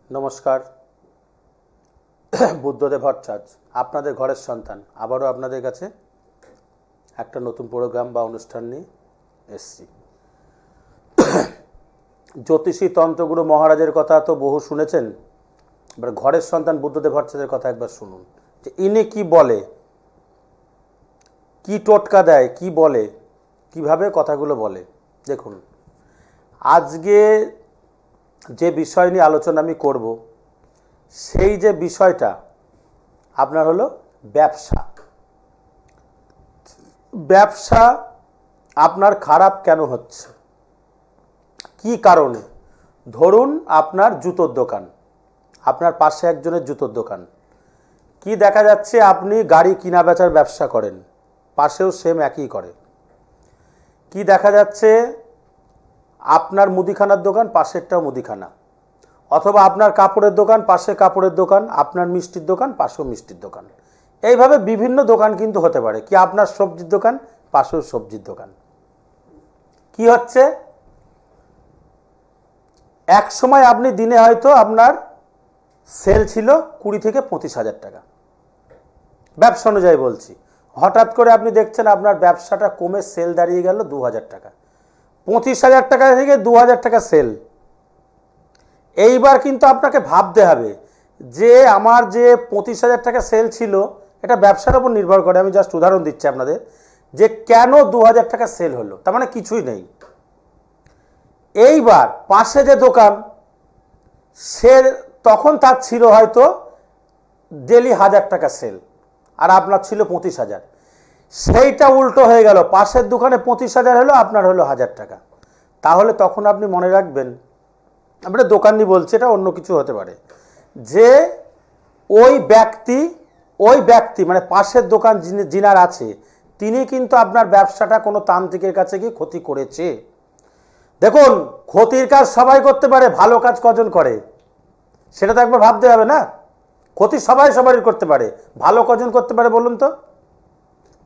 নমস্কার। বুদ্ধদেব ভট্টাচার্য আপনাদের ঘরের সন্তান আবারও আপনাদের কাছে একটা নতুন প্রোগ্রাম বা অনুষ্ঠান নিয়ে এসেছি। জ্যোতিষী তন্ত্রগুরু মহারাজের কথা তো বহু শুনেছেন, এবার ঘরের সন্তান বুদ্ধদেব ভট্টাচার্যের কথা একবার শুনুন যে ইনি কি বলে, কি টোটকা দেয়, কি বলে, কিভাবে কথাগুলো বলে। দেখুন, আজকে যে বিষয় নিয়ে আলোচনা আমি করব সেই যে বিষয়টা আপনার হলো ব্যবসা। ব্যবসা আপনার খারাপ কেন হচ্ছে, কি কারণে? ধরুন আপনার জুতোর দোকান, আপনার পাশে একজনের জুতোর দোকান, কি দেখা যাচ্ছে আপনি গাড়ি কিনা বেচার ব্যবসা করেন, পাশেও সেম একই করে। কি দেখা যাচ্ছে আপনার মুদিখানার দোকান, পাশেরটাও মুদিখানা, অথবা আপনার কাপড়ের দোকান, পাশে কাপড়ের দোকান, আপনার মিষ্টির দোকান, পাশেও মিষ্টির দোকান। এইভাবে বিভিন্ন দোকান কিন্তু হতে পারে। কি আপনার সবজির দোকান, পাশেও সবজির দোকান। কি হচ্ছে, এক সময় আপনি দিনে হয়তো আপনার সেল ছিল 20 থেকে 25,000 টাকা, ব্যবসা অনুযায়ী বলছি। হঠাৎ করে আপনি দেখছেন আপনার ব্যবসাটা কমে সেল দাঁড়িয়ে গেল 2,000 টাকা, 25,000 টাকা থেকে 2,000 টাকা সেল। এইবার কিন্তু আপনাকে ভাবতে হবে যে আমার যে 25,000 টাকা সেল ছিল, এটা ব্যবসার উপর নির্ভর করে। আমি জাস্ট উদাহরণ দিচ্ছি আপনাদের যে কেন 2,000 টাকা সেল হলো, তার মানে কিছুই নেই। এইবার পাশে যে দোকান, সে তখন তার ছিল হয়তো ডেলি 1,000 টাকা সেল, আর আপনার ছিল 25,000। সেইটা উল্টো হয়ে গেল, পাশের দোকানে 25,000 হলো, আপনার হলো 1,000 টাকা। তাহলে তখন আপনি মনে রাখবেন, আমরা দোকানি বলছি, এটা অন্য কিছু হতে পারে, যে ওই ব্যক্তি মানে পাশের দোকান যিনার আছে, তিনি কিন্তু আপনার ব্যবসাটা কোনো তান্ত্রিকের কাছে গিয়ে ক্ষতি করেছে। দেখুন, ক্ষতির কাজ সবাই করতে পারে, ভালো কাজ কজন করে সেটা তো একবার ভাবতে হবে না। ক্ষতি সবারই করতে পারে, ভালো কজন করতে পারে বলুন তো?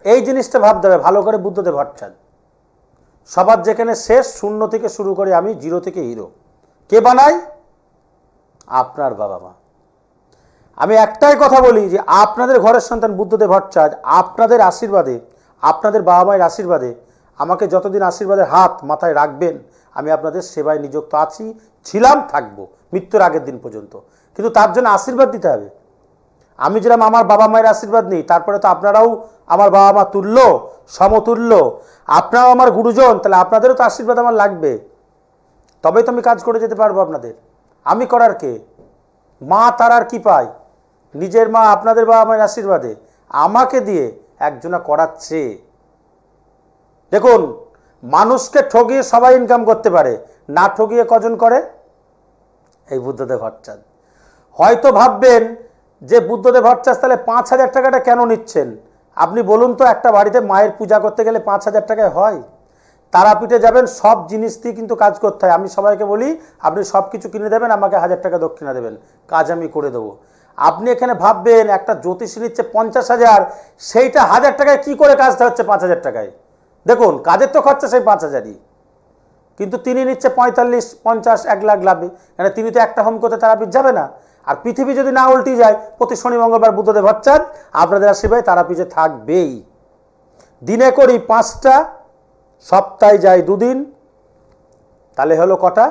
এই জিনিসটা ভাবতে হবে ভালো করে। বুদ্ধদেব ভট্টাচার্য সবার যেখানে শেষ, শূন্য থেকে শুরু করে আমি, জিরো থেকে হিরো। কে বানায়? আপনার বাবা মা। আমি একটাই কথা বলি যে আপনাদের ঘরের সন্তান বুদ্ধদেব ভট্টাচার্য, আপনাদের আশীর্বাদে, আপনাদের বাবা মায়ের আশীর্বাদে, আমাকে যতদিন আশীর্বাদের হাত মাথায় রাখবেন, আমি আপনাদের সেবায় নিযুক্ত আছি, ছিলাম, থাকবো মৃত্যুর আগের দিন পর্যন্ত। কিন্তু তার জন্য আশীর্বাদ দিতে হবে। আমি যেরকম আমার বাবা মায়ের আশীর্বাদ নিই, তারপরে তো আপনারাও আমার বাবা মা তুল্য, সমতুল্য, আপনারাও আমার গুরুজন, তাহলে আপনাদেরও তো আশীর্বাদ আমার লাগবে, তবেই তো আমি কাজ করে যেতে পারবো আপনাদের। আমি করার কে? মা তারার কি পাই? নিজের মা আপনাদের বাবা মায়ের আশীর্বাদে আমাকে দিয়ে একজনা করাচ্ছে। দেখুন, মানুষকে ঠগিয়ে সবাই ইনকাম করতে পারে, না ঠগিয়ে কজন করে? এই বুদ্ধদেব ভট্টাচার্য। হয়তো ভাববেন যে বুদ্ধদেব ভট্টাচার্য তাহলে 5,000 টাকাটা কেন নিচ্ছেন? আপনি বলুন তো, একটা বাড়িতে মায়ের পূজা করতে গেলে 5,000 টাকায় হয়? তারাপীঠে যাবেন, সব জিনিস দিয়ে কিন্তু কাজ করতে হয়। আমি সবাইকে বলি, আপনি সব কিছু কিনে দেবেন, আমাকে 1,000 টাকা দক্ষিণা দেবেন, কাজ আমি করে দেবো। আপনি এখানে ভাববেন একটা জ্যোতিষী নিচ্ছে 50,000, সেইটা 1,000 টাকায় কি করে কাজটা হচ্ছে 5,000 টাকায়? দেখুন, কাজের তো খরচা সেই 5,000ই, কিন্তু তিনি নিচ্ছে 45, 50, 1 লাখ লাভে। মানে তিনি তো একটা হোম করতে তারাপীঠ যাবে না। আর পৃথিবী যদি না উল্টে যায়, প্রতি শনি মঙ্গলবার বুদ্ধদেব ভট্টাচার্য আপনাদের আশীর্বাদে তারাপীঠে থাকবেই। দিনে করি 5টা, সপ্তাহে যায় 2 দিন, তাহলে হলো কটা?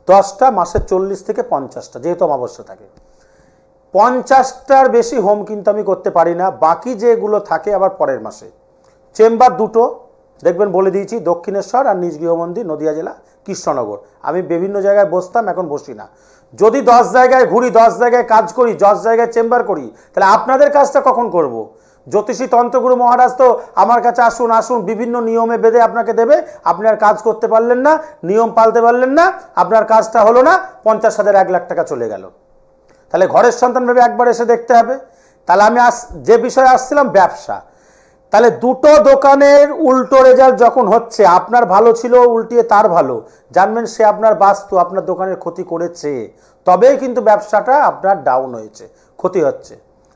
10টা, মাসে 40 থেকে 50টা, যেহেতু অমাবস্যা থাকে। 50টার বেশি হোম কিন্তু আমি করতে পারি না, বাকি যেগুলো থাকে আবার পরের মাসে। চেম্বার 2টো দেখবেন, বলে দিয়েছি, দক্ষিণেশ্বর আর নিজ গৃহ মন্দির, নদিয়া জেলা, কৃষ্ণনগর। আমি বিভিন্ন জায়গায় বসতাম, এখন বসি না। যদি 10 জায়গায় ঘুরি, 10 জায়গায় কাজ করি, 10 জায়গায় চেম্বার করি, তাহলে আপনাদের কাজটা কখন করব? জ্যোতিষী তন্ত্রগুরু মহারাজ তো আমার কাছে আসুন আসুন বিভিন্ন নিয়মে বেঁধে আপনাকে দেবে, আপনি আর কাজ করতে পারলেন না, নিয়ম পালতে পারলেন না, আপনার কাজটা হলো না, 50,000, 1 লাখ টাকা চলে গেল। তাহলে ঘরের সন্তান ভেবে একবার এসে দেখতে হবে। তাহলে আমি যে বিষয়ে আসছিলাম, ব্যবসা। তাহলে দুটো দোকানের উল্টো রেজাল্ট যখন হচ্ছে, আপনার ভালো ছিল, উল্টিয়ে তার ভালো, জানবেন সে আপনার বাস্তু, আপনার দোকানের ক্ষতি করেছে, তবেই কিন্তু ব্যবসাটা আপনার ডাউন হয়েছে, ক্ষতি হচ্ছে।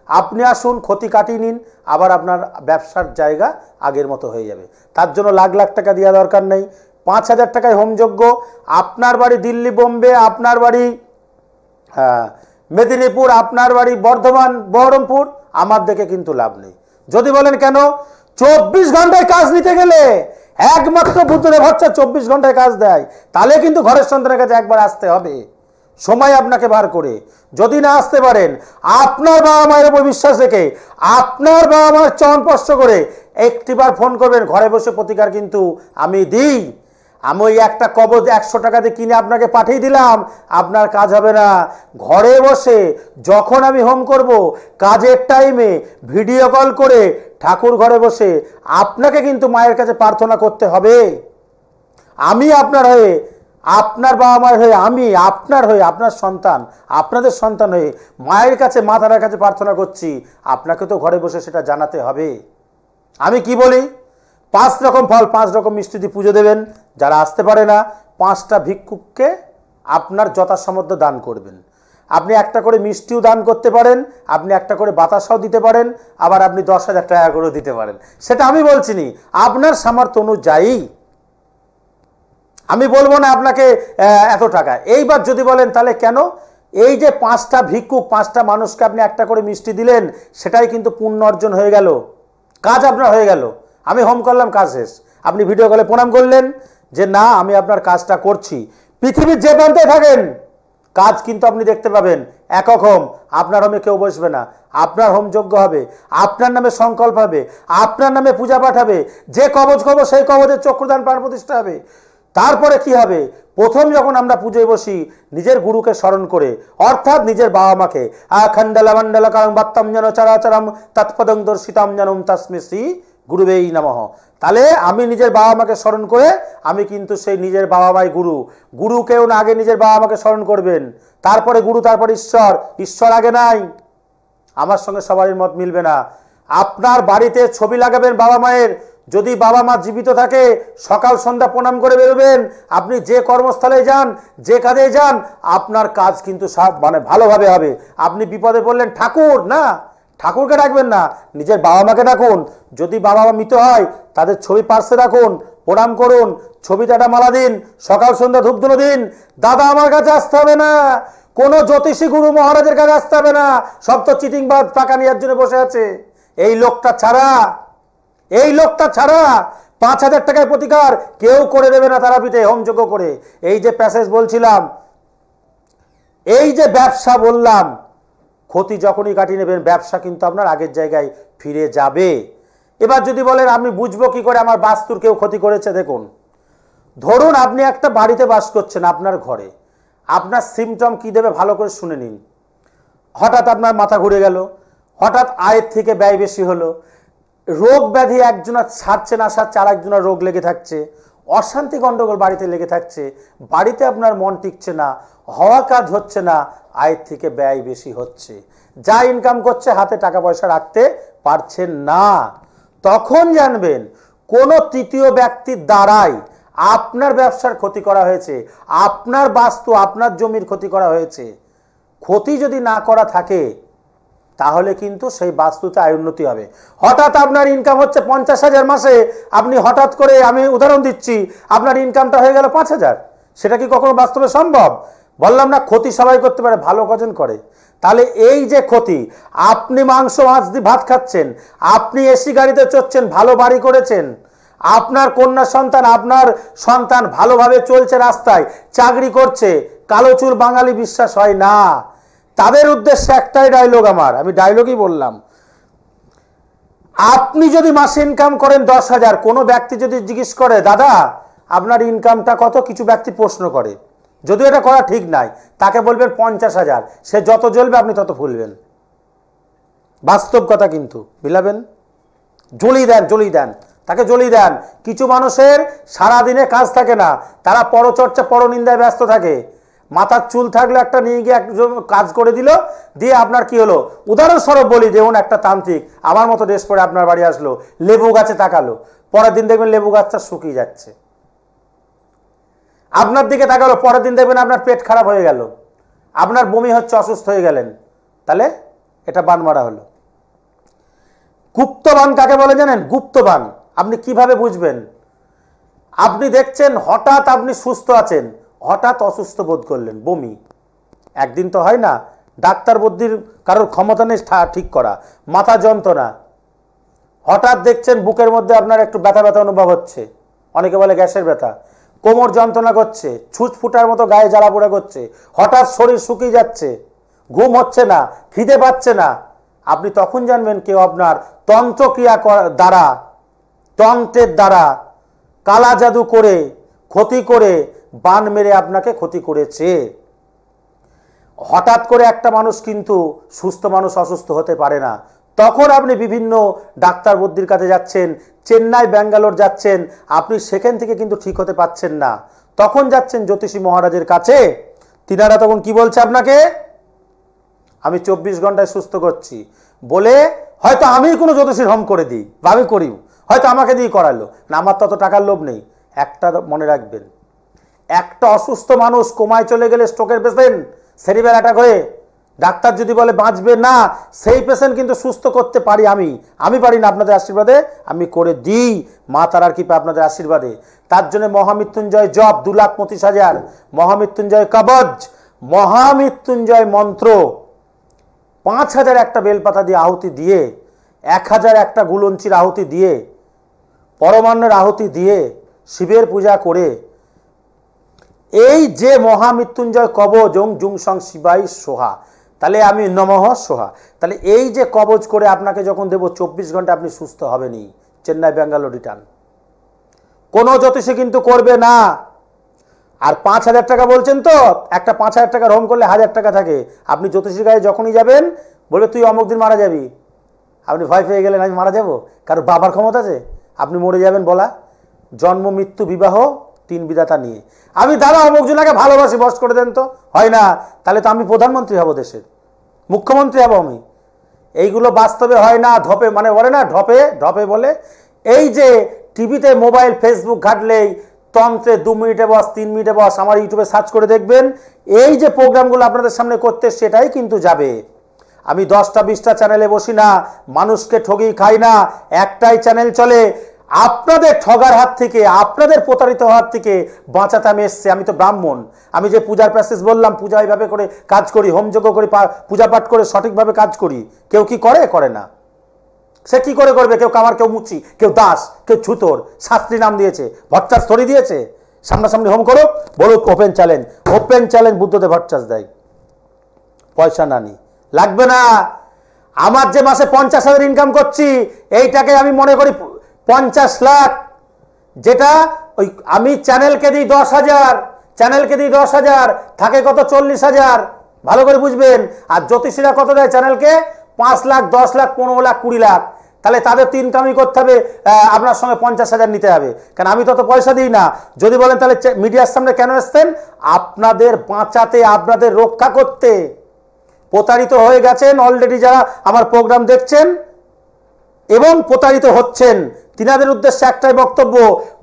আপনি আসুন, ক্ষতি কাটিয়ে নিন, আবার আপনার ব্যবসার জায়গা আগের মতো হয়ে যাবে। তার জন্য লাখ লাখ টাকা দেওয়া দরকার নেই। 5,000 টাকায় হোমযজ্ঞ, আপনার বাড়ি দিল্লি, বোম্বে, আপনার বাড়ি হ্যাঁ, মেদিনীপুর, আপনার বাড়ি বর্ধমান, বহরমপুর, আমার দেখে কিন্তু লাভ নেই। যদি বলেন কেন, 24 ঘন্টায় কাজ নিতে গেলে একমাত্র বুদ্ধদেব হচ্ছে 24 ঘন্টায় কাজ দেয়, তাহলে কিন্তু ঘরের সন্তানের কাছে একবার আসতে হবে, সময় আপনাকে বার করে। যদি না আসতে পারেন, আপনার বাবা মায়ের উপর বিশ্বাস রেখে, আপনার বাবা মায়ের চরণ স্পর্শ করে একটিবার ফোন করবেন, ঘরে বসে প্রতিকার কিন্তু আমি দিই। আমি ওই একটা কবজ 100 টাকা দিয়ে কিনে আপনাকে পাঠিয়ে দিলাম, আপনার কাজ হবে না। ঘরে বসে যখন আমি হোম করব, কাজের টাইমে ভিডিও কল করে ঠাকুর ঘরে বসে আপনাকে কিন্তু মায়ের কাছে প্রার্থনা করতে হবে। আমি আপনার হয়ে, আপনার বাবা মায়ের হয়ে, আমি আপনার হয়ে, আপনার সন্তান, আপনাদের সন্তান হয়ে মায়ের কাছে, মা তারার কাছে প্রার্থনা করছি, আপনাকে তো ঘরে বসে সেটা জানাতে হবে। আমি কি বলি, 5 রকম ফল, 5 রকম মিষ্টি দিয়ে পুজো দেবেন। যারা আসতে পারে না, 5টা ভিক্ষুককে আপনার যথাসামর্থ্য দান করবেন। আপনি একটা করে মিষ্টিও দান করতে পারেন, আপনি একটা করে বাতাসাও দিতে পারেন, আবার আপনি 10,000 টাকা করেও দিতে পারেন। সেটা আমি বলছি নি, আপনার সামর্থ্য অনুযায়ী। আমি বলবো না আপনাকে এত টাকা। এইবার যদি বলেন তাহলে কেন, এই যে 5টা ভিক্ষুক, 5টা মানুষকে আপনি একটা করে মিষ্টি দিলেন, সেটাই কিন্তু পুণ্য অর্জন হয়ে গেল, কাজ আপনার হয়ে গেল। আমি হোম করলাম, কাজ শেষ, আপনি ভিডিও কলে প্রণাম করলেন যে না আমি আপনার কাজটা করছি। পৃথিবীর যে প্রান্তে থাকেন, কাজ কিন্তু আপনি দেখতে পাবেন। একক হোম, আপনার হোমে কেউ বসবে না, আপনার হোম যজ্ঞ হবে, আপনার নামে সংকল্প হবে, আপনার নামে পূজা পাঠ হবে, যে কবচ করবো সেই কবচের চক্রদান প্রাণ প্রতিষ্ঠা হবে। তারপরে কি হবে, প্রথম যখন আমরা পুজোয় বসি, নিজের গুরুকে স্মরণ করে, অর্থাৎ নিজের বাবা মাকে, আখণ্ডলা মণ্ডলা কারং বাত্তম জন চরাচরম তৎপদং দর্শিতম জনম তস্মৈ শ্রী গুরুবেই নমঃ। তাহলে আমি নিজের বাবা মাকে স্মরণ করে, আমি কিন্তু সেই নিজের বাবা মাই গুরু। গুরুকেও না, আগে নিজের বাবা মাকে স্মরণ করবেন, তারপরে গুরু, তারপর ঈশ্বর। ঈশ্বর আগে নাই। আমার সঙ্গে সবারই মত মিলবে না। আপনার বাড়িতে ছবি লাগাবেন বাবা মায়ের, যদি বাবা মা জীবিত থাকে সকাল সন্ধ্যা প্রণাম করে বেরোবেন। আপনি যে কর্মস্থলে যান, যে কাজে যান, আপনার কাজ কিন্তু মানে ভালোভাবে হবে। আপনি বিপদে পড়লেন, ঠাকুর না, ঠাকুরকে ডাকবেন না, নিজের বাবা মাকে ডাকুন। যদি বাবা মা মৃত হয়, তাদের ছবি পার্শ্বে রাখুন, প্রণাম করুন, ছবিতে একটা মালা দিন, সকাল সন্ধ্যা ধূপধুনো দিন। দাদা আমার কাছে আসতে হবে না, কোনো জ্যোতিষী গুরু মহারাজের কাছে আসতে হবে না, সব তো চিটিংবাজ, টাকা নেওয়ার জন্য বসে আছে। এই লোকটা ছাড়া, এই লোকটা ছাড়া 5,000 টাকায় প্রতিকার কেউ করে দেবে না তারাপীঠে হোমযজ্ঞ করে। এই যে প্যাসেজ বলছিলাম, এই যে ব্যবসা বললাম, ক্ষতি যখনই কাটিয়ে নেবেন, ব্যবসা কিন্তু আপনার আগের জায়গায় ফিরে যাবে। এবার যদি বলেন আমি বুঝবো কি করে আমার বাস্তুর কেউ ক্ষতি করেছে, দেখুন, ধরুন আপনি একটা বাড়িতে বাস করছেন, আপনার ঘরে, আপনার সিমটম কি দেবে ভালো করে শুনে নিন। হঠাৎ আপনার মাথা ঘুরে গেল, হঠাৎ আয়ের থেকে ব্যয় বেশি হলো, রোগ ব্যাধি একজনের ছাড়ছে না, সারছে, আর একজনের রোগ লেগে থাকছে, অশান্তি গন্ডগোল বাড়িতে লেগে থাকছে, বাড়িতে আপনার মন টিকছে না, হওয়া কাজ হচ্ছে না, আয়ের থেকে ব্যয় বেশি হচ্ছে, যা ইনকাম করছে হাতে টাকা পয়সা রাখতে পারছেন না, তখন জানবেন কোনো তৃতীয় ব্যক্তির দ্বারাই আপনার ব্যবসার ক্ষতি করা হয়েছে, আপনার বাস্তু, আপনার জমির ক্ষতি করা হয়েছে। ক্ষতি যদি না করা থাকে তাহলে কিন্তু সেই বাস্তুতে আয় উন্নতি হবে। হঠাৎ আপনার ইনকাম হচ্ছে 50,000 মাসে, আপনি হঠাৎ করে, আমি উদাহরণ দিচ্ছি, আপনার ইনকামটা হয়ে গেল 5,000, সেটা কি কখনো বাস্তবে সম্ভব? বললাম না, ক্ষতি সবাই করতে পারে, ভালো কজন করে। তাহলে এই যে ক্ষতি, আপনি মাংস মাছ দিয়ে ভাত খাচ্ছেন, আপনি এসি গাড়িতে চড়ছেন, ভালো বাড়ি করেছেন, আপনার কন্যা সন্তান, আপনার সন্তান ভালোভাবে চলছে, রাস্তায় চাকরি করছে, কালো চুল বাঙালি বিশ্বাস হয় না। তাদের উদ্দেশ্যে একটাই ডায়লগ আমার, আমি ডায়লগই বললাম, আপনি যদি মাসে ইনকাম করেন 10,000, কোনো ব্যক্তি যদি জিজ্ঞেস করে দাদা আপনার ইনকামটা কত, কিছু ব্যক্তি প্রশ্ন করে, যদিও এটা করা ঠিক নাই, তাকে বলবেন 50,000, সে যত জ্বলবে আপনি তত ফুলবেন। বাস্তব কথা কিন্তু মিলাবেন। জ্বলি দেন, জ্বলি দেন, তাকে জ্বলি দেন। কিছু মানুষের সারাদিনে কাজ থাকে না, তারা পরচর্চা, পরনিন্দায় ব্যস্ত থাকে। মাথার চুল থাকলে একটা নিয়ে গিয়ে কাজ করে দিল, দিয়ে আপনার কি হলো, উদাহরণস্বরূপ বলি, যেমন একটা তান্ত্রিক আমার মতো ড্রেস পরে আপনার বাড়ি আসলো, লেবু গাছে তাকালো, পরের দিন দেখবেন লেবু গাছটা শুকিয়ে যাচ্ছে। আপনার দিকে তাকালো, পরের দিন দেখবেন আপনার পেট খারাপ হয়ে গেল, আপনার বমি হচ্ছে, অসুস্থ হয়ে গেলেন। তাহলে এটা বান মারা হলো। গুপ্তবান কাকে বলে জানেন? গুপ্তবান আপনি কিভাবে বুঝবেন? আপনি দেখছেন হঠাৎ আপনি সুস্থ আছেন, হঠাৎ অসুস্থ বোধ করলেন, বমি, একদিন তো হয় না। ডাক্তার বুদ্ধির কারোর ক্ষমতা নেই ঠিক করা। মাথা যন্ত্রণা, হঠাৎ দেখছেন বুকের মধ্যে আপনার একটু ব্যথা ব্যথা অনুভব হচ্ছে, অনেকে বলে গ্যাসের ব্যথা, কোমর যন্ত্রণা করছে, ছুঁচ ফুটার মতো গায়ে জ্বালা পোড়া করছে, হঠাৎ শরীর শুকিয়ে যাচ্ছে, ঘুম হচ্ছে না, খিদে পাচ্ছে না, আপনি তখন জানবেন কেউ আপনার তন্ত্রক্রিয়া দ্বারা, তন্ত্রের দ্বারা কালা জাদু করে, ক্ষতি করে, বান মেরে আপনাকে ক্ষতি করেছে। হঠাৎ করে একটা মানুষ কিন্তু সুস্থ মানুষ অসুস্থ হতে পারে না। তখন আপনি বিভিন্ন ডাক্তার বুদ্ধির কাছে যাচ্ছেন, চেন্নাই ব্যাঙ্গালোর যাচ্ছেন, আপনি সেখান থেকে কিন্তু ঠিক হতে পাচ্ছেন না। তখন যাচ্ছেন জ্যোতিষী মহারাজের কাছে, তিনারা তখন কি বলছে আপনাকে, আমি 24 ঘন্টায় সুস্থ করছি বলে হয়তো আমি কোনো জ্যোতিষীর হোম করে দিই বা আমি করি, হয়তো আমাকে দিয়ে করালো না, আমার তত টাকার লোভ নেই। একটা মনে রাখবেন, একটা অসুস্থ মানুষ কোমায় চলে গেলে, স্ট্রোকের পেশেন্ট, সেরিব্রাল অ্যাটাক হয়ে, ডাক্তার যদি বলে বাঁচবে না, সেই পেশেন্ট কিন্তু সুস্থ করতে পারি আমি পারি না, আপনাদের আশীর্বাদে আমি করে দিই, মা তারার কৃপা আপনাদের আশীর্বাদে। তার জন্য মহামৃত্যুঞ্জয় জপ 2,25,000, মহামৃত্যুঞ্জয় কবচ, মহামৃত্যুঞ্জয় মন্ত্র 5,000 একটা বেলপাতা দিয়ে আহুতি দিয়ে, 1,000 একটা গুলঞ্চির আহুতি দিয়ে, পরমান্নের আহুতি দিয়ে, শিবের পূজা করে, এই যে মহামৃত্যুঞ্জয় কবচ ওং জুং সং শিবাই সোহা, তাহলে আমি নমঃ সোহা, তাহলে এই যে কবচ করে আপনাকে যখন দেব 24 ঘন্টা আপনি সুস্থ হবেনই। চেন্নাই ব্যাঙ্গালোর রিটার্ন কোনো জ্যোতিষী কিন্তু করবে না। আর 5,000 টাকা বলছেন তো, একটা 5,000 টাকার হোম করলে 1,000 টাকা থাকে। আপনি জ্যোতিষীর কাছে যখনই যাবেন বলবে তুই অমুক দিন মারা যাবি, আপনি ভয় পেয়ে গেলেন আমি মারা যাব, কারণ বাবার ক্ষমতা আছে, আপনি মরে যাবেন বলা। জন্ম মৃত্যু বিবাহ 3 বিধাতা নিয়ে, আমি দাদা অমুক জনাকে ভালোবাসি, বস করে দেন তো, হয় না, তাহলে তো আমি প্রধানমন্ত্রী হব, দেশের মুখ্যমন্ত্রী হব আমি। এইগুলো বাস্তবে হয় না, ধপে মানে বলে না, ঢপে ঢপে বলে। এই যে টিভিতে মোবাইল ফেসবুক ঘাটলেই তন্ত্রে 2 মিনিটে বস, 3 মিনিটে বস, আমার ইউটিউবে সার্চ করে দেখবেন, এই যে প্রোগ্রামগুলো আপনাদের সামনে করতে, সেটাই কিন্তু যাবে। আমি 10টা 20টা চ্যানেলে বসি না, মানুষকে ঠগি খাই না, একটাই চ্যানেল চলে। আপনাদের ঠগার হাত থেকে, আপনাদের প্রতারিত হওয়ার থেকে বাঁচাতে আমি এসছি। আমি তো ব্রাহ্মণ, আমি যে পূজার প্যাসেজ বললাম, পূজা এইভাবে করে কাজ করি, হোমযজ্ঞ করি, পূজা পাঠ করে সঠিকভাবে কাজ করি। কেউ কি করে? করে না। সে কি করে করবে? কেউ কামার, কেউ মুচি, কেউ দাস, কেউ ছুতর, শাস্ত্রী নাম দিয়েছে, ভট্টাচ থরি দিয়েছে। সামনাসামনি হোম করো, বলুক open challenge, open challenge Buddhadeb ভট্টাচ দেয়, পয়সা না নি লাগবে না। আমার যে মাসে 50,000 ইনকাম করছি, এইটাকে আমি মনে করি 50 লাখ, যেটা ওই আমি চ্যানেলকে দিই 10,000, চ্যানেলকে দিই 10,000, থাকে কত 40,000, ভালো করে বুঝবেন। আর জ্যোতিষীরা কত দেয় চ্যানেলকে? 5 লাখ, 10 লাখ, 15 লাখ, 20 লাখ। তাহলে তাদের তো ইনকামই করতে হবে, আপনার সঙ্গে 50,000 নিতে হবে, কারণ আমি তত পয়সা দিই না। যদি বলেন তাহলে মিডিয়ার সামনে কেন এসছেন? আপনাদের বাঁচাতে, আপনাদের রক্ষা করতে। প্রতারিত হয়ে গেছেন অলরেডি যারা আমার প্রোগ্রাম দেখছেন এবং প্রতারিত হচ্ছেন, তিনাদের উদ্দেশ্যে একটাই বক্তব্য,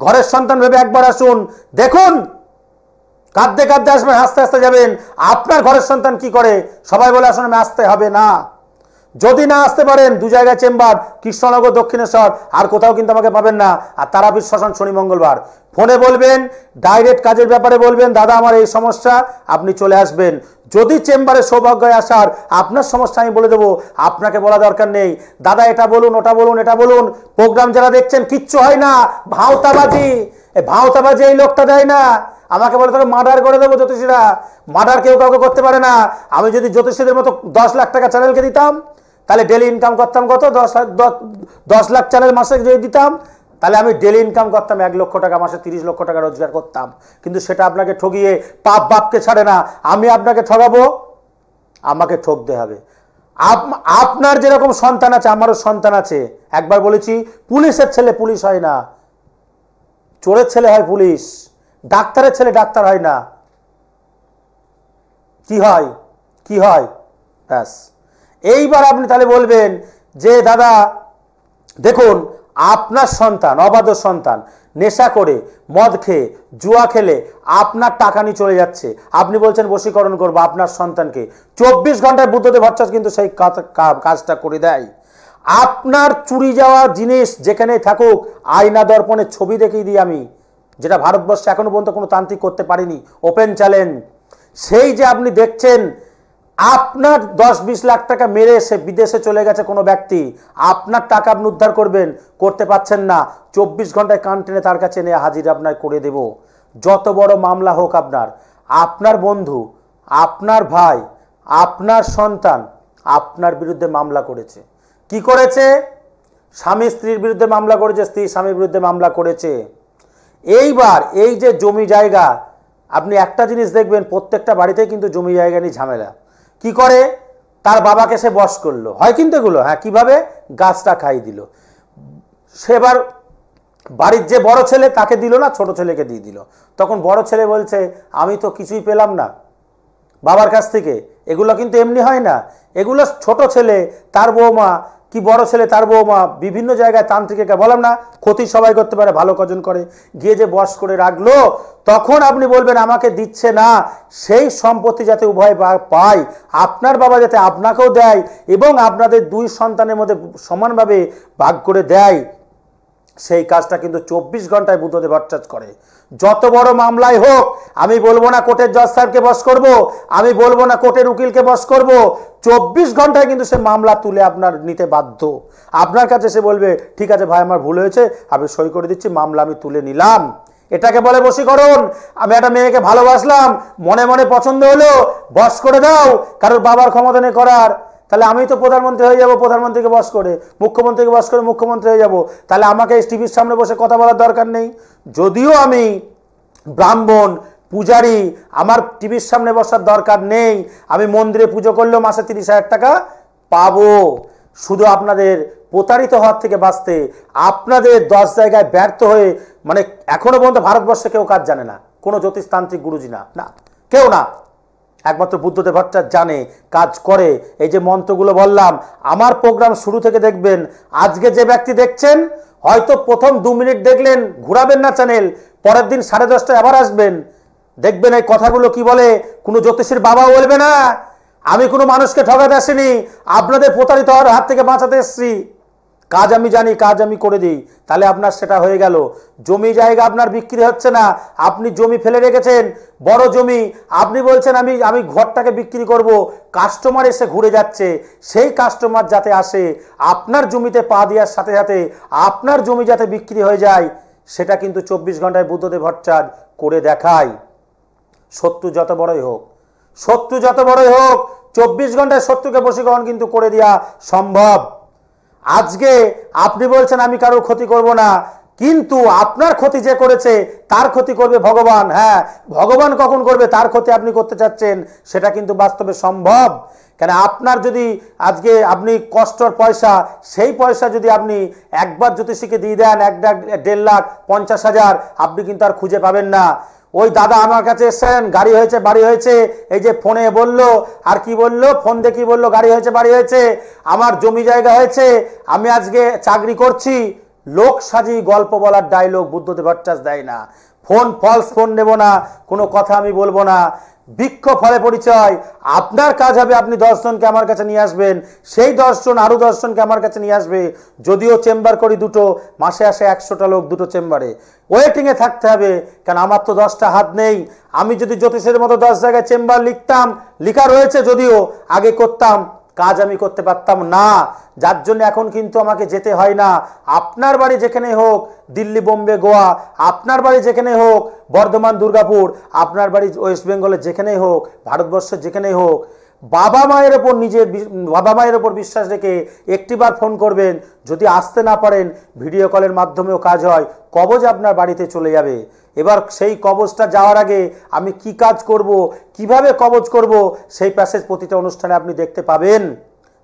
ঘরের সন্তান ভেবে একবার আসুন, দেখুন, কাঁদতে কাঁদতে আসবেন, হাসতে হাসতে যাবেন। আপনার ঘরের সন্তান কি করে? সবাই বলে আসুন, আমি আসতে হবে না। যদি না আসতে পারেন, 2 জায়গায় চেম্বার, কৃষ্ণনগর, দক্ষিণেশ্বর, আর কোথাও কিন্তু আমাকে পাবেন না। আর তারাপীঠ শ্মশান শনি মঙ্গলবার। ফোনে বলবেন, ডাইরেক্ট কাজের ব্যাপারে বলবেন, দাদা আমার এই সমস্যা, আপনি চলে আসবেন। যদি চেম্বারে সৌভাগ্য আসার, আপনার সমস্যা আমি বলে দেবো, আপনাকে বলা দরকার নেই, দাদা এটা বলুন, ওটা বলুন, এটা বলুন। প্রোগ্রাম যারা দেখছেন কিচ্ছু হয় না, ভাওতাবাজি। এই ভাওতাবাজি এই লোকটা দেয় না, আমাকে বলে তোকে মার্ডার করে দেবো। জ্যোতিষীরা মার্ডার কেউ কাউকে করতে পারে না। আমি যদি জ্যোতিষীদের মতো 10 লাখ টাকা চ্যানেলকে দিতাম, তাহলে ডেলি ইনকাম করতাম কত? 10 লাখ চ্যানেল মাসে যদি দিতাম, তাহলে আমি ডেলি ইনকাম করতাম 1 লক্ষ টাকা, মাসে 30 লক্ষ টাকা রোজগার করতাম। কিন্তু সেটা আপনাকে ঠগিয়ে, পাপ বাপকে ছাড়ে না, আমি আপনাকে ঠগাবো, আমাকে ঠকতে হবে। আপনার যেরকম সন্তান আছে, আমারও সন্তান আছে। একবার বলেছি, পুলিশের ছেলে পুলিশ হয় না, চোরের ছেলে হয় পুলিশ, ডাক্তারের ছেলে ডাক্তার হয় না। কি হয়? কি হয়? ব্যাস। এইবার আপনি তাহলে বলবেন যে দাদা দেখুন, আপনার সন্তান, অবাধ সন্তান, নেশা করে, মদ খেয়ে, জুয়া খেলে আপনার টাকা নিয়ে চলে যাচ্ছে, আপনি বলছেন বশীকরণ করবো আপনার সন্তানকে। 24 ঘন্টায় বুদ্ধদেব ভট্টাচ কিন্তু সেই কাজটা করে দেয়। আপনার চুরি যাওয়া জিনিস যেখানেই থাকুক, আয়না দর্পণে ছবি দেখিয়ে দিই আমি, যেটা ভারতবর্ষে এখনো পর্যন্ত কোনো তান্ত্রিক করতে পারেনি। Open challenge. সেই যে আপনি দেখছেন আপনার 10-20 লাখ টাকা মেরে সে বিদেশে চলে গেছে কোনো ব্যক্তি, আপনার টাকা আপনি উদ্ধার করবেন, করতে পারছেন না, 24 ঘন্টায় কান টেনে তার কাছে নিয়ে হাজির আপনার করে দেব। যত বড় মামলা হোক, আপনার বন্ধু, আপনার ভাই, আপনার সন্তান আপনার বিরুদ্ধে মামলা করেছে। কি করেছে? স্বামী স্ত্রীর বিরুদ্ধে মামলা করেছে, স্ত্রী স্বামীর বিরুদ্ধে মামলা করেছে। এইবার এই যে জমি জায়গা, আপনি একটা জিনিস দেখবেন, প্রত্যেকটা বাড়িতে কিন্তু জমি জায়গা নিয়ে ঝামেলা। কি করে? তার বাবাকে সে বশ করলো, হয় কিন্তু এগুলো, হ্যাঁ, কিভাবে? গাছটা খাই দিল। সেবার বাড়ির যে বড় ছেলে তাকে দিল না, ছোট ছেলেকে দিয়ে দিল। তখন বড় ছেলে বলছে আমি তো কিছুই পেলাম না বাবার কাছ থেকে। এগুলো কিন্তু এমনি হয় না, এগুলো ছোট ছেলে তার বৌমা কি বড় ছেলে তার বৌমা বিভিন্ন জায়গায় তান্ত্রিকে বললাম না, ক্ষতি সবাই করতে পারে, ভালো কজন করে, গিয়ে যে বশ করে রাখলো, তখন আপনি বলবেন আমাকে দিচ্ছে না। সেই সম্পত্তি যাতে উভয় পায়, আপনার বাবা যাতে আপনাকেও দেয় এবং আপনাদের 2 সন্তানের মধ্যে সমানভাবে ভাগ করে দেয়, সেই কাজটা কিন্তু 24 ঘন্টায় বুদ্ধদেব ভট্টাচার্য করে। যত বড় মামলাই হোক, আমি বলবো না কোর্টের জজ সাহেবকে বশ করব, আমি বলবো না কোর্টের উকিলকে বশ করব, 24 ঘন্টায় কিন্তু সে মামলা তুলে আপনার নিতে বাধ্য। আপনার কাছে সে বলবে ঠিক আছে ভাই আমার ভুল হয়েছে, আমি সই করে দিচ্ছি, মামলা আমি তুলে নিলাম। এটাকে বলে বশীকরণ। আমি একটা মেয়েকে ভালোবাসলাম, মনে মনে পছন্দ হলো, বশ করে দাও, কারোর বাবার ক্ষমতা নেই করার। তাহলে আমি তো প্রধানমন্ত্রী হয়ে যাব, প্রধানমন্ত্রীকে বশ করে, মুখ্যমন্ত্রীকে বশ করে মুখ্যমন্ত্রী হয়ে যাব। তাহলে আমাকে টিভির সামনে বসে কথা বলার দরকার নেই। যদিও আমি ব্রাহ্মণ পূজারি, আমার টিভির সামনে বসার দরকার নেই। আমি মন্দিরে পুজো করলেও মাসে 30,000 টাকা পাবো। শুধু আপনাদের প্রতারিত হওয়ার থেকে বাঁচতে, আপনাদের 10 জায়গায় ব্যর্থ হয়ে, মানে এখনো পর্যন্ত ভারতবর্ষে কেউ কাজ জানে না, কোনো জ্যোতিষতান্ত্রিক গুরুজি না, না কেউ না, একমাত্র বুদ্ধদেব ভট্টাচার্য জানে, কাজ করে। এই যে মন্ত্রগুলো বললাম, আমার প্রোগ্রাম শুরু থেকে দেখবেন, আজকে যে ব্যক্তি দেখছেন হয়তো প্রথম 2 মিনিট দেখলেন, ঘুরাবেন না চ্যানেল, পরের দিন 10:30টায় আবার আসবেন, দেখবেন এই কথাগুলো কি বলে। কোনো জ্যোতিষীর বাবা বলবে না আমি কোনো মানুষকে ঠকাতে আসিনি, আপনাদের প্রতারিত হওয়ার হাত থেকে বাঁচাতে এসেছি। কাজ আমি জানি, কাজ আমি করে দিই। তাহলে আপনার সেটা হয়ে গেল। জমি জায়গা আপনার বিক্রি হচ্ছে না, আপনি জমি ফেলে রেখেছেন, বড় জমি, আপনি বলছেন আমি ঘরটাকে বিক্রি করব, কাস্টমার এসে ঘুরে যাচ্ছে, সেই কাস্টমার যাতে আসে, আপনার জমিতে পা দেওয়ার সাথে সাথে আপনার জমি যাতে বিক্রি হয়ে যায়, সেটা কিন্তু 24 ঘন্টায় বুদ্ধদেব ভট্টাচার্য করে দেখায়। শত্রু যত বড়ই হোক, শত্রু যত বড়ই হোক, 24 ঘন্টায় শত্রুকে বশীকরণ কিন্তু করে দেওয়া সম্ভব। আজকে আপনি বলছেন আমি কারোর ক্ষতি করব না, কিন্তু আপনার ক্ষতি যে করেছে তার ক্ষতি করবে ভগবান। হ্যাঁ, ভগবান কখন করবে তার ক্ষতি আপনি করতে চাচ্ছেন, সেটা কিন্তু বাস্তবে সম্ভব। কেন আপনার যদি আজকে আপনি কষ্টর পয়সা, সেই পয়সা যদি আপনি একবার জ্যোতিষীকে দিয়ে দেন 1.5 লাখ 50,000, আপনি কিন্তু আর খুঁজে পাবেন না। ওই দাদা আমার কাছে এসেছেন, গাড়ি হয়েছে বাড়ি হয়েছে, এই যে ফোনে বলল, আর কি বলল, ফোন দিয়ে কি বললো, গাড়ি হয়েছে বাড়ি হয়েছে, আমার জমি জায়গা হয়েছে, আমি আজকে চাকরি করছি, লোক সাজি গল্প বলার ডায়লগ বুদ্ধদেব ভট্টাচার্য দেয় না। ফোন ফলস ফোন নেব না, কোনো কথা আমি বলবো না। বৃক্ষ ফলে পরিচয়, আপনার কাজ হবে আপনি 10 জনকে আমার কাছে নিয়ে আসবেন, সেই 10 জন আরো 10 জনকে আমার কাছে নিয়ে আসবে। যদিও চেম্বার করি 2টো, মাসে আসে 100টা লোক 2টো চেম্বারে, ওয়েটিংয়ে থাকতে হবে। কেন আমার তো 10টা হাত নেই। আমি যদি জ্যোতিষের মতো 10 জায়গায় চেম্বার লিখতাম, লেখা রয়েছে যদিও, আগে করতাম, কাজ আমি করতে পারতাম না। যার জন্য এখন কিন্তু আমাকে যেতে হয় না। আপনার বাড়ি যেখানে হোক, দিল্লি বোম্বে গোয়া, আপনার বাড়ি যেখানে হোক, বর্ধমান দুর্গাপুর, আপনার বাড়ি ওয়েস্ট বেঙ্গলে যেখানেই হোক, ভারতবর্ষের যেখানেই হোক, বাবা মায়ের ওপর বাবা মায়ের ওপর বিশ্বাস রেখে একটিবার ফোন করবেন। যদি আসতে না পারেন, ভিডিও কলের মাধ্যমেও কাজ হয়, কবজ আপনার বাড়িতে চলে যাবে। এবার সেই কবজটা যাওয়ার আগে আমি কি কাজ করব, কিভাবে কবজ করব, সেই প্যাসেজ প্রতিটা অনুষ্ঠানে আপনি দেখতে পাবেন।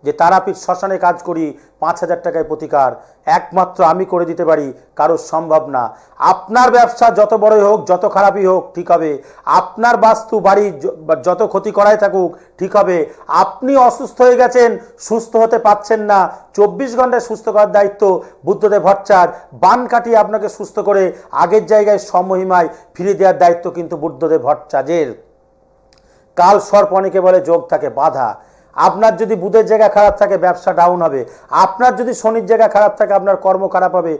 যে তারাপীঠ শ্মশানে কাজ করি, 5,000 টাকায় প্রতিকার, একমাত্র আমি করে দিতে পারি, কারোর সম্ভব না। আপনার ব্যবসা যত বড়ই হোক, যত খারাপই হোক, ঠিক হবে। আপনার বাস্তু বাড়ি যত ক্ষতি করাই থাকুক, ঠিক হবে। আপনি অসুস্থ হয়ে গেছেন, সুস্থ হতে পারছেন না, 24 ঘন্টায় সুস্থ করার দায়িত্ব বুদ্ধদেব ভট্টাচার্য। বান কাটিয়ে আপনাকে সুস্থ করে আগের জায়গায় সমহিমায় ফিরে দেওয়ার দায়িত্ব কিন্তু বুদ্ধদেব ভট্টাচার্যের। কাল সর্প অনেকে বলে যোগ থাকে বাধা। আপনার যদি বুধের জায়গা খারাপ থাকে ব্যবসা ডাউন হবে, আপনার যদি শনির জায়গা খারাপ থাকে আপনার কর্ম খারাপ হবে,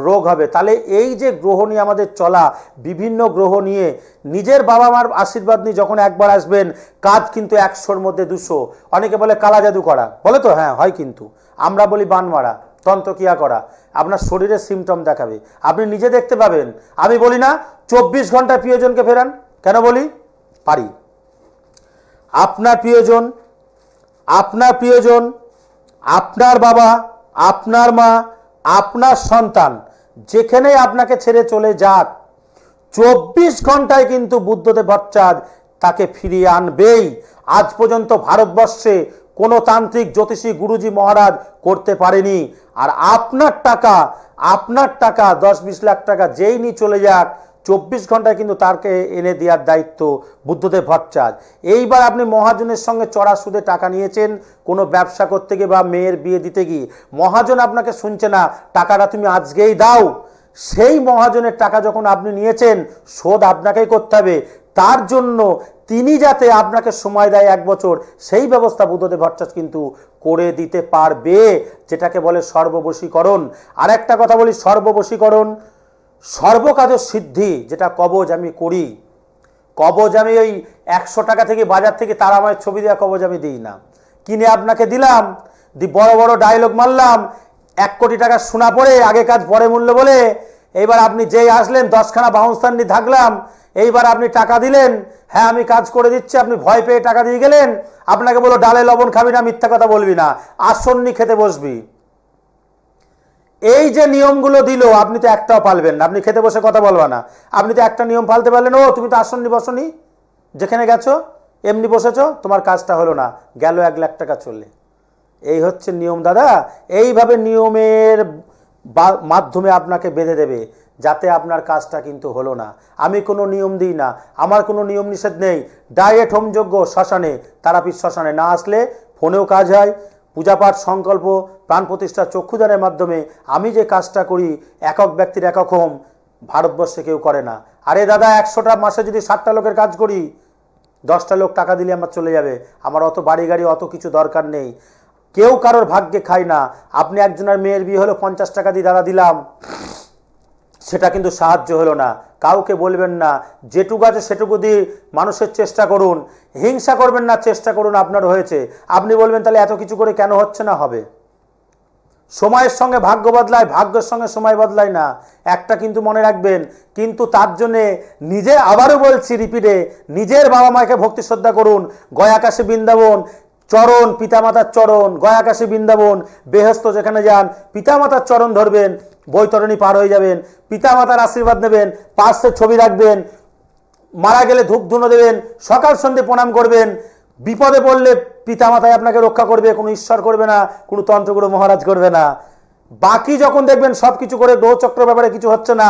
রোগ হবে। তাহলে এই যে গ্রহ নিয়ে আমাদের চলা, বিভিন্ন গ্রহ নিয়ে নিজের বাবা মার আশীর্বাদ নিয়ে যখন একবার আসবেন, কাজ কিন্তু 100-র মধ্যে 200। অনেকে বলে কালা জাদু করা, বলে তো হ্যাঁ হয়, কিন্তু আমরা বলি বান মারা, তন্ত্রক্রিয়া করা। আপনার শরীরের সিমটম দেখাবে, আপনি নিজে দেখতে পাবেন। আমি বলি না 24 ঘন্টা প্রিয়জনকে ফেরান, কেন বলি? পারি। আপনার প্রিয়জন, আপনার বাবা, আপনার মা, আপনার সন্তান যেখানেই আপনাকে ছেড়ে চলে যাক, 24 ঘন্টায় কিন্তু বুদ্ধদেব ভট্টাচার্য তাকে ফিরিয়ে আনবেই। আজ পর্যন্ত ভারতবর্ষে কোনো তান্ত্রিক, জ্যোতিষী, গুরুজি মহারাজ করতে পারেনি। আর আপনার টাকা 10-20 লাখ টাকা যেই নিয়ে চলে যাক, 24 ঘন্টায় কিন্তু তাকে এনে দেওয়ার দায়িত্ব বুদ্ধদেব ভট্টাচার্য। এইবার আপনি মহাজনের সঙ্গে চড়া সুদে টাকা নিয়েছেন কোনো ব্যবসা করতে গিয়ে বা মেয়ের বিয়ে দিতে গিয়ে, মহাজন আপনাকে শুনছে না, টাকাটা তুমি আজকেই দাও। সেই মহাজনের টাকা যখন আপনি নিয়েছেন, শোধ আপনাকেই করতে হবে। তার জন্য তিনি যাতে আপনাকে সময় দেয় 1 বছর, সেই ব্যবস্থা বুদ্ধদেব ভট্টাচার্য কিন্তু করে দিতে পারবে, যেটাকে বলে সর্ববশীকরণ। আর একটা কথা বলি, সর্ববশীকরণ, সর্বকাজ সিদ্ধি, যেটা কবজ আমি করি। কবজ আমি ওই 100 টাকা থেকে বাজার থেকে তারামায়ের ছবি দেওয়া কবজ আমি দিই না, কিনে আপনাকে দিলাম, বড় বড় ডায়লগ মারলাম, 1 কোটি টাকা সোনা পড়ে আগে কাজ পরে মূল্য বলে, এইবার আপনি যেই আসলেন 10খানা বাউন্সার নিয়ে থাকলাম, এইবার আপনি টাকা দিলেন, হ্যাঁ আমি কাজ করে দিচ্ছি, আপনি ভয় পেয়ে টাকা দিয়ে গেলেন। আপনাকে বলো ডালে লবণ খাবি না, মিথ্যা কথা বলবি না, আসন নিয়ে খেতে বসবি। এই যে নিয়মগুলো দিল, আপনি তো একটাও পালবেন না, আপনি খেতে বসে কথা বলবা না, আপনি তো একটা নিয়ম পালতে পারলেন, ও তুমি তো আসন নি বসনি, যেখানে গেছো এমনি বসেছো, তোমার কাজটা হলো না, গেল 1 লাখ টাকা চলে। এই হচ্ছে নিয়ম দাদা। এইভাবে নিয়মের মাধ্যমে আপনাকে বেঁধে দেবে, যাতে আপনার কাজটা কিন্তু হলো না। আমি কোনো নিয়ম দিই না, আমার কোনো নিয়ম নিষেধ নেই। ডাইরেক্ট হোমযজ্ঞ শ্মশানে, তারাপীঠ শ্মশানে না আসলে ফোনেও কাজ হয়। পূজাপাঠ, সংকল্প, প্রাণ প্রতিষ্ঠা, চক্ষুদানের মাধ্যমে আমি যে কাজটা করি, একক ব্যক্তির একক হোম ভারতবর্ষে কেউ করে না। আরে দাদা 100টা মাসে যদি 60টা লোকের কাজ করি, 10টা লোক টাকা দিলে আমার চলে যাবে, আমার অত বাড়ি গাড়ি অত কিছু দরকার নেই। কেউ কারোর ভাগ্যে খায় না। আপনি একজনের মেয়ের বিয়ে হলো 50 টাকা দিয়ে দাদা দিলাম, সেটা কিন্তু সাহায্য হলো না। কাউকে বলবেন না, যেটুকু আছে সেটুকু দিয়ে মানুষের চেষ্টা করুন, হিংসা করবেন না, চেষ্টা করুন। আপনার হয়েছে, আপনি বলবেন তাহলে এত কিছু করে কেন হচ্ছে না? হবে। সময়ের সঙ্গে ভাগ্য বদলায়, ভাগ্যের সঙ্গে সময় বদলায় না, একটা কিন্তু মনে রাখবেন। কিন্তু তার জন্যে নিজে, আবারও বলছি রিপিটে, নিজের বাবা মাকে ভক্তি শ্রদ্ধা করুন। গয়াকাশী বৃন্দাবন চরণ, পিতামাতার চরণ, গয়াকাশী বৃন্দাবন বেহেশত যেখানে যান, পিতামাতার চরণ ধরবেন, বৈতরণী পার হয়ে যাবেন, পিতামাতার আশীর্বাদ নেবেন, পার্শ্বে ছবি রাখবেন, মারা গেলে ধূপ ধুনো দেবেন, সকাল সন্ধ্যে প্রণাম করবেন। বিপদে পড়লে পিতামাতাই আপনাকে রক্ষা করবে, কোনো ঈশ্বর করবে না, কোনো তন্ত্রগুরু মহারাজ করবে না। বাকি যখন দেখবেন সবকিছু করে গ্রহচক্র ব্যাপারে কিছু হচ্ছে না,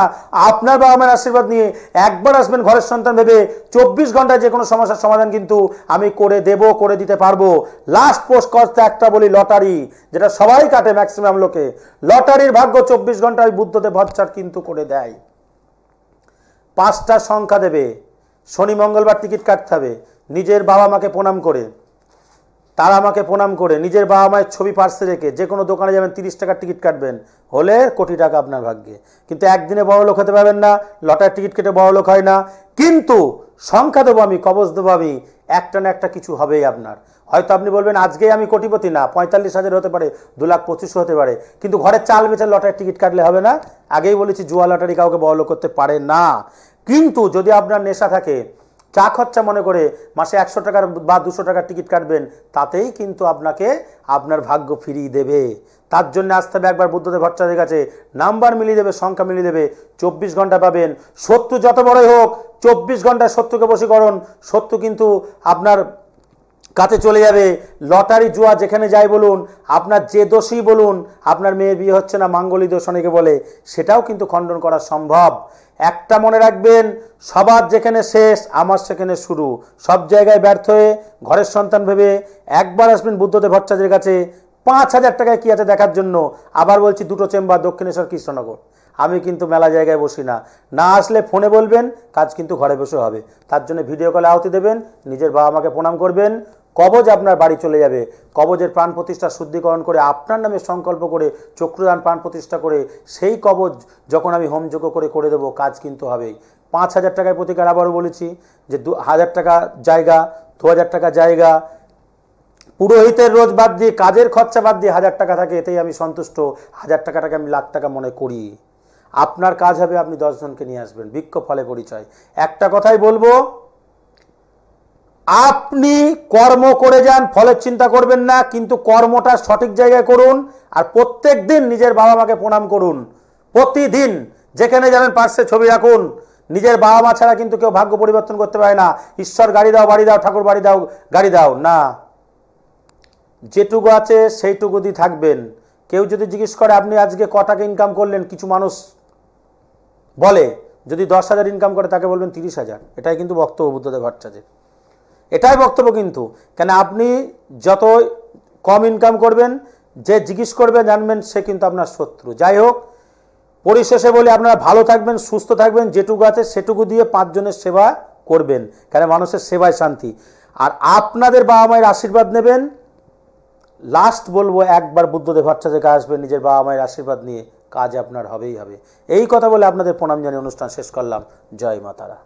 আপনার বাবা মায়ের আশীর্বাদ নিয়ে একবার আসবেন ঘরের সন্তান ভেবে, 24 ঘন্টায় যে কোনো সমস্যার সমাধান কিন্তু আমি করে দেব, করে দিতে পারবো। লাস্ট পোস্ট করতে একটা বলি, লটারি, যেটা সবাই কাটে ম্যাক্সিমাম লোকে, লটারির ভাগ্য 24 ঘন্টায় বুদ্ধদেব ভট্টাচার্য কিন্তু করে দেয়। 5টা সংখ্যা দেবে, শনি মঙ্গলবার টিকিট কাটতে হবে, নিজের বাবা মাকে প্রণাম করে, তারা আমাকে প্রণাম করে, নিজের বাবা মায়ের ছবি পার্শ্বে রেখে যে কোনো দোকানে যাবেন, 30 টাকার টিকিট কাটবেন, হলে কোটি টাকা আপনার ভাগ্যে। কিন্তু একদিনে বড় লোক হতে পারবেন না, লটারির টিকিট কেটে বড় লোক হয় না। কিন্তু সংখ্যা দেবো আমি, কবচ দেবো আমি, একটা না একটা কিছু হবেই আপনার। হয়তো আপনি বলবেন আজকেই আমি কোটিপতি, না 45,000 হতে পারে, 2,25,000 হতে পারে, কিন্তু ঘরে চাল বেচে লটারির টিকিট কাটলে হবে না। আগেই বলেছি, জুয়া লটারি কাউকে বড় লোক করতে পারে না। কিন্তু যদি আপনার নেশা থাকে, চা খরচা মনে করে মাসে 100 টাকার বা 200 টাকার টিকিট কাটবেন, তাতেই কিন্তু আপনাকে আপনার ভাগ্য ফিরিয়ে দেবে। তার জন্য আসতে হবে একবার বুদ্ধদেব ভট্টাচার্যের কাছে, নাম্বার মিলিয়ে দেবে, সংখ্যা মিলিয়ে দেবে, 24 ঘন্টা পাবেন। শত্রু যত বড়ই হোক, 24 ঘন্টায় শত্রুকে বশীকরণ, শত্রু কিন্তু আপনার কাছে চলে যাবে। লটারি জুয়া যেখানে যাই বলুন, আপনার যে দোষী বলুন, আপনার মেয়ের বিয়ে হচ্ছে না, মাঙ্গলিক দোষ অনেকে বলে, সেটাও কিন্তু খণ্ডন করা সম্ভব। একটা মনে রাখবেন, সবার যেখানে শেষ আমার সেখানে শুরু। সব জায়গায় ব্যর্থ হয়ে ঘরের সন্তান ভেবে একবার আসবেন বুদ্ধদেব ভট্টাচার্যের কাছে, 5,000 টাকায় কি আছে দেখার জন্য। আবার বলছি, 2টো চেম্বার, দক্ষিণেশ্বর, কৃষ্ণনগর। আমি কিন্তু মেলা জায়গায় বসি না, না আসলে ফোনে বলবেন, কাজ কিন্তু ঘরে বসে হবে। তার জন্য ভিডিও কলে আহুতি দেবেন, নিজের বাবা মাকে প্রণাম করবেন, কবজ আপনার বাড়ি চলে যাবে। কবজের প্রাণ প্রতিষ্ঠা শুদ্ধিকরণ করে আপনার নামে সংকল্প করে চক্রদান প্রাণ প্রতিষ্ঠা করে সেই কবজ যখন আমি হোমযজ্ঞ করে দেবো, কাজ কিন্তু হবেই। 5,000 টাকায় প্রতিকার। আবারও বলেছি যে 1,000 টাকা জায়গা, 2,000 টাকা জায়গা, পুরোহিতের রোজ বাদ দিয়ে, কাজের খরচা বাদ দিয়ে 1,000 টাকা থাকে, এতেই আমি সন্তুষ্ট। 1,000 টাকাটাকে আমি লাখ টাকা মনে করি। আপনার কাজ হবে, আপনি 10 জনকে নিয়ে আসবেন। বৃক্ষ ফলে পরিচয়। একটা কথাই বলবো, আপনি কর্ম করে যান, ফলের চিন্তা করবেন না, কিন্তু কর্মটা সঠিক জায়গায় করুন। আর প্রত্যেক দিন নিজের বাবা মাকে প্রণাম করুন। প্রতিদিন যেখানে যাবেন পার্শ্বে ছবি রাখুন। নিজের বাবা মা ছাড়া কিন্তু কেউ ভাগ্য পরিবর্তন করতে পারে না। ঈশ্বর গাড়ি দাও, বাড়ি দাও, ঠাকুর বাড়ি দাও, গাড়ি দাও না, যেটুকু আছে সেইটুকু দিয়ে থাকবেন। কেউ যদি জিজ্ঞেস করে আপনি আজকে ক টাকা ইনকাম করলেন, কিছু মানুষ বলে যদি 10,000 ইনকাম করে তাকে বলবেন 30,000। এটাই কিন্তু বক্তব্য বুদ্ধদেব ভট্টাচার্যের, এটাই বক্তব্য। কিন্তু কেন আপনি যত কম ইনকাম করবেন, যে জিজ্ঞেস করবে জানবেন সে কিন্তু আপনার শত্রু। যাই হোক, পরিশেষে বলে আপনারা ভালো থাকবেন, সুস্থ থাকবেন, যেটুকু আছে সেটুকু দিয়ে 5 জনের সেবা করবেন, কেন মানুষের সেবায় শান্তি। আর আপনাদের বাবা মায়ের আশীর্বাদ নেবেন। লাস্ট বলবো, একবার বুদ্ধদেব ভট্টাচার্যের কাছে আসবেন, নিজের বাবা মায়ের আশীর্বাদ নিয়ে কাজ আপনার হবেই হবে। এই কথা বলে আপনাদের প্রণাম জানিয়ে অনুষ্ঠান শেষ করলাম। জয় মা তারা।